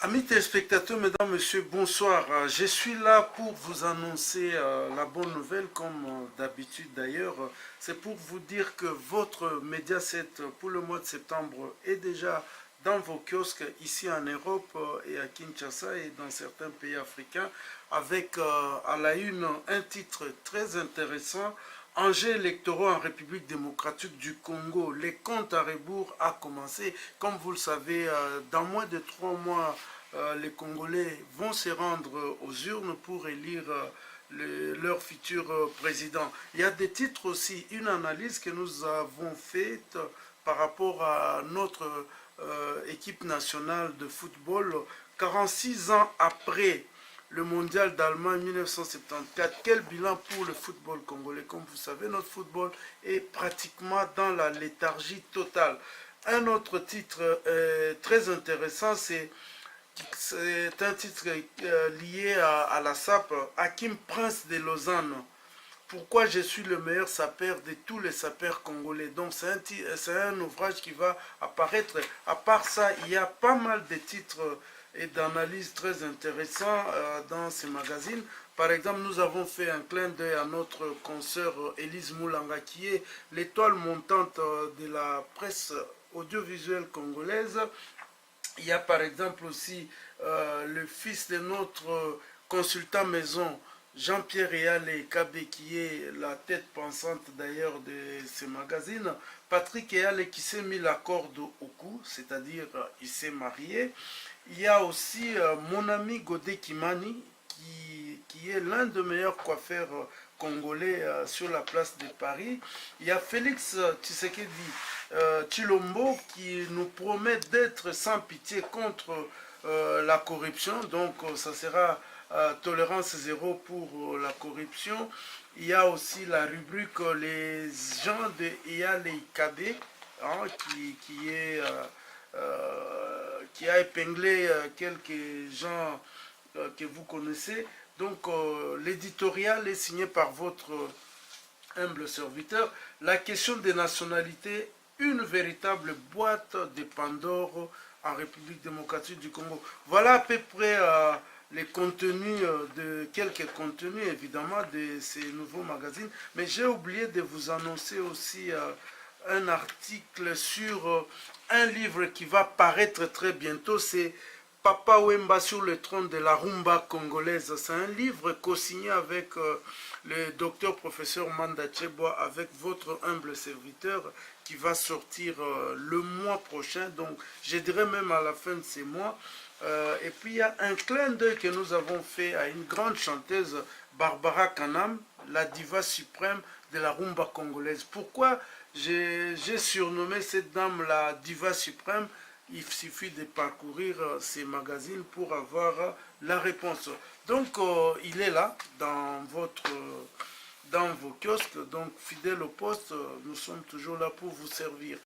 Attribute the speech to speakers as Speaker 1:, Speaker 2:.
Speaker 1: Amis téléspectateurs, mesdames, messieurs, bonsoir. Je suis là pour vous annoncer la bonne nouvelle, comme d'habitude d'ailleurs. C'est pour vous dire que votre Mediaset pour le mois de septembre est déjà dans vos kiosques ici en Europe et à Kinshasa et dans certains pays africains, avec à la une un titre très intéressant. Enjeux électoraux en République démocratique du Congo. Les comptes à rebours a commencé. Comme vous le savez, dans moins de 3 mois, les Congolais vont se rendre aux urnes pour élire leur futur président. Il y a des titres aussi, une analyse que nous avons faite par rapport à notre équipe nationale de football. 46 ans après le mondial d'Allemagne 1974, quel bilan pour le football congolais? Comme vous savez, notre football est pratiquement dans la léthargie totale. Un autre titre très intéressant, c'est un titre lié à la SAP, Hakim Prince de Lausanne. Pourquoi je suis le meilleur sapeur de tous les sapeurs congolais. Donc c'est un ouvrage qui va apparaître. À part ça, il y a pas mal de titres et d'analyses très intéressants dans ces magazines. Par exemple, nous avons fait un clin d'œil à notre consoeur Élise Moulanga, qui est l'étoile montante de la presse audiovisuelle congolaise. Il y a par exemple aussi le fils de notre consultant maison, Jean-Pierre Eyale Kabé, qui est la tête pensante d'ailleurs de ce magazine. Patrick Eyale qui s'est mis la corde au cou, c'est-à-dire il s'est marié. Il y a aussi mon ami Godé Kimani, qui est l'un des meilleurs coiffeurs congolais sur la place de Paris. Il y a Félix Tshisekedi Chilombo qui nous promet d'être sans pitié contre la corruption. Donc ça sera tolérance zéro pour la corruption. Il y a aussi la rubrique les gens de Eyale Ikade, hein, qui a épinglé quelques gens que vous connaissez. Donc l'éditorial est signé par votre humble serviteur. La question des nationalités, une véritable boîte de Pandore en République démocratique du Congo. Voilà à peu près les contenus, quelques contenus évidemment de ces nouveaux magazines. Mais j'ai oublié de vous annoncer aussi un article sur un livre qui va paraître très bientôt. C'est Papa Wemba sur le trône de la rumba congolaise. C'est un livre co-signé avec le docteur professeur Manda Cheboa, avec votre humble serviteur, qui va sortir le mois prochain, donc je dirais même à la fin de ces mois. Et puis il y a un clin d'œil que nous avons fait à une grande chanteuse, Barbara Kanam, la diva suprême de la rumba congolaise. Pourquoi j'ai surnommé cette dame la diva suprême? Il suffit de parcourir ces magazines pour avoir la réponse. Donc il est là dans vos kiosques. Donc fidèle au poste, nous sommes toujours là pour vous servir.